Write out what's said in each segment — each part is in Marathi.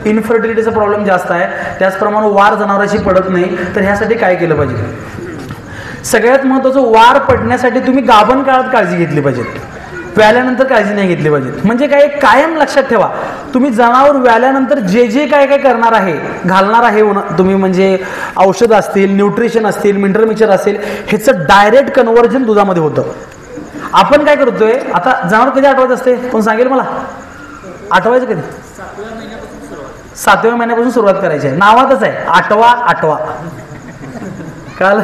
इन्फर्टिलिटीचा प्रॉब्लेम जास्त आहे, त्याचप्रमाणे वार जनावरांची पडत नाही, तर ह्यासाठी काय केलं पाहिजे? सगळ्यात महत्त्वाचं, वार पडण्यासाठी तुम्ही गाभण काळात काळजी घेतली पाहिजे, व्याल्यानंतर काळजी नाही घेतली पाहिजे. म्हणजे काय, कायम लक्षात ठेवा, तुम्ही जनावर व्याल्यानंतर जे जे काय काय करणार आहे, घालणार आहे तुम्ही, म्हणजे औषध असतील, न्यूट्रिशन असतील, मिनरल मिक्सचर असेल, ह्याचं डायरेक्ट कन्व्हर्जन दुधामध्ये होतं. आपण काय करतोय आता, जनावर कधी आठवायचं असते, कोण सांगेल मला? आठवायचं कधी? 7व्या महिन्यापासून सुरुवात करायची आहे, नावातच आहे आठवा. काल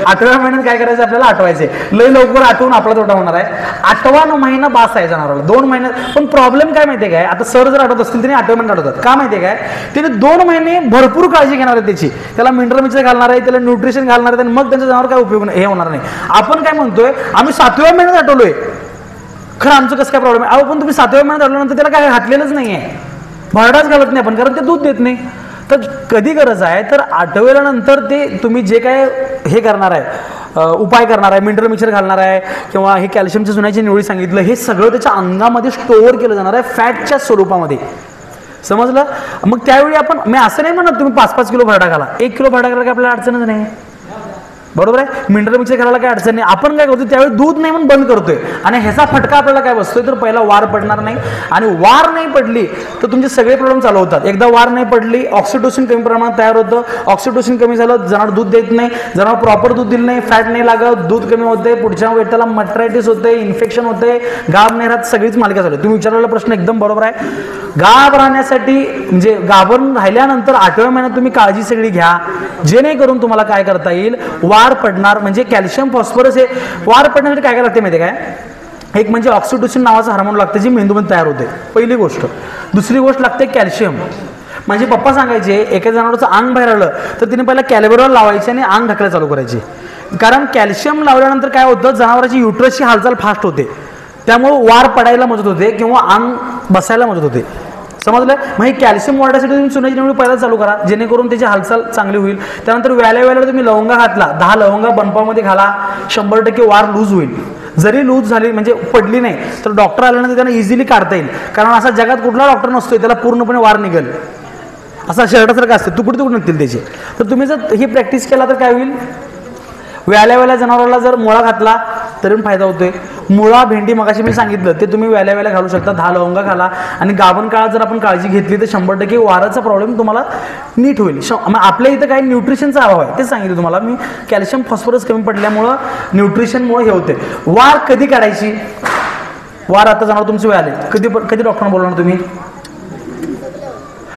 8व्या महिन्यात काय करायचं आपल्याला? आठवायचे. लय लवकर आठवून आपला तोटा होणार आहे. 8वा महिना बास आहे जनावराला, 2 महिन्यात. पण प्रॉब्लेम काय माहितीये काय, आता सर जर आठवत असतील तरी 8व्या महिन्यात आठवतात. का माहितीये काय, त्याने 2 महिने भरपूर काळजी घेणार आहे त्याची, त्याला मिनरल मिक्सचर घालणार आहे, त्याला न्यूट्रिशन घालणार आहे, मग त्यांच्या जनावर काय उपयोग हे होणार नाही. आपण काय म्हणतोय, आम्ही 7व्या महिन्यात आठवलोय, खरं आमचं कसं काय प्रॉब्लेम आहे? पण तुम्ही 7व्या महिन्यात आठवल्यानंतर त्याला काय घातलेलंच नाहीये, भरडाच घालत नाही आपण, कारण ते दूध देत नाही. तर कधी गरज आहे, तर 8व्या नंतर ते तुम्ही जे काय हे करणार आहे, उपाय करणार आहे, मिनरल मिक्सचर घालणार आहे, किंवा हे कॅल्शियमच्या चुन्याची निवडी सांगितलं, हे सगळं त्याच्या अंगामध्ये स्टोअर केलं जाणार आहे फॅटच्या स्वरूपामध्ये. समजलं? मग त्यावेळी आपण, मी असं नाही म्हणत तुम्ही 5-5 किलो भरडा घाला, 1 किलो भरडा घाला की आपल्याला अडचणच नाही, बरोबर आहे? मिनरल मिक्सचर घालायला काही अडचण नाही. आपण काय करतो, त्यावेळी दूध नाही म्हणून बंद करतोय, आणि ह्याचा फटका आपल्याला काय बसतोय, तर पहिला वार पडणार नाही, आणि वार नाही पडली तर तुमचे सगळे प्रॉब्लेम चालू होतात. एकदा वार नाही पडली, ऑक्सिटोसिन कमी प्रमाणात तयार होतं, ऑक्सिटोसिन कमी झालं, जनावर दूध देत नाही, जनावर प्रॉपर दूध दिलं नाही, फॅट नाही लागत, दूध कमी होते, पुढच्या वेळेला मट्रायटिस होते, इन्फेक्शन होते, गाभ नाही राहत, सगळीच मालिका चालू. तुम्ही विचारलेला प्रश्न एकदम बरोबर आहे. गाभ राहण्यासाठी, म्हणजे गाभण राहिल्यानंतर 8व्या महिन्यात तुम्ही काळजी सगळी घ्या, जेणेकरून तुम्हाला काय करता येईल, वार पडणार. म्हणजे कॅल्शियम फॉस्फरस हे वार पडण्यासाठी काय काय लागते माहिती काय, एक म्हणजे ऑक्सिटोसिन नावाचं हार्मोन लागतं, जे मेंदूमध्ये तयार होते, पहिली गोष्ट. दुसरी गोष्ट लागते कॅल्शियम. म्हणजे पप्पा सांगायचे, एका जनावराचं अंग बाहेर आलं तर तिने पहिला कॅलिबरॉल लावायचे आणि अंग ढकलायला चालू करायचे, कारण कॅल्शियम लावल्यानंतर काय होतं, जनावरांची युट्रसची हालचाल फास्ट होते, त्यामुळे वार पडायला मदत होते किंवा अंग बसायला मदत होते. समजलं? मग हे कॅल्शियम वाढण्यासाठी तुम्ही चुन्याची निवडी पहिला चालू करा, जेणेकरून त्याची हालचाल चांगली होईल. त्यानंतर वेळेला तुम्ही लवंगा घातला, 10 लवंगा बंपामध्ये घाला, 100% वार लूज होईल. जरी लूज झाली, म्हणजे पडली नाही, तर डॉक्टर आल्यानंतर त्यांना इझिली काढता येईल, कारण असा जगात कुठला डॉक्टर नसतोय त्याला पूर्णपणे वार निघेल, असा शर्टासारखं असते, तुकडे निघतील त्याचे. तर तुम्ही जर ही प्रॅक्टिस केला तर काय होईल, वेळेला जनावराला जर मुळा घातला तरी पण फायदा होतोय. मुळा, भेंडी मगाशी मी सांगितलं ते तुम्ही वेळेला घालू शकता, 10 लवंगा घाला, आणि गाभण काळात जर आपण काळजी घेतली तर 100% वाराचा प्रॉब्लेम तुम्हाला नीट होईल. आपल्या इथं काही न्यूट्रिशनचा अभाव आहे, ते सांगितलं तुम्हाला मी, कॅल्शियम फॉस्फरस कमी पडल्यामुळं न्यूट्रिशनमुळे हे होते. वार कधी काढायची? वार आता जनावर तुमचे वेळ आले, कधी डॉक्टरांना बोलणार तुम्ही?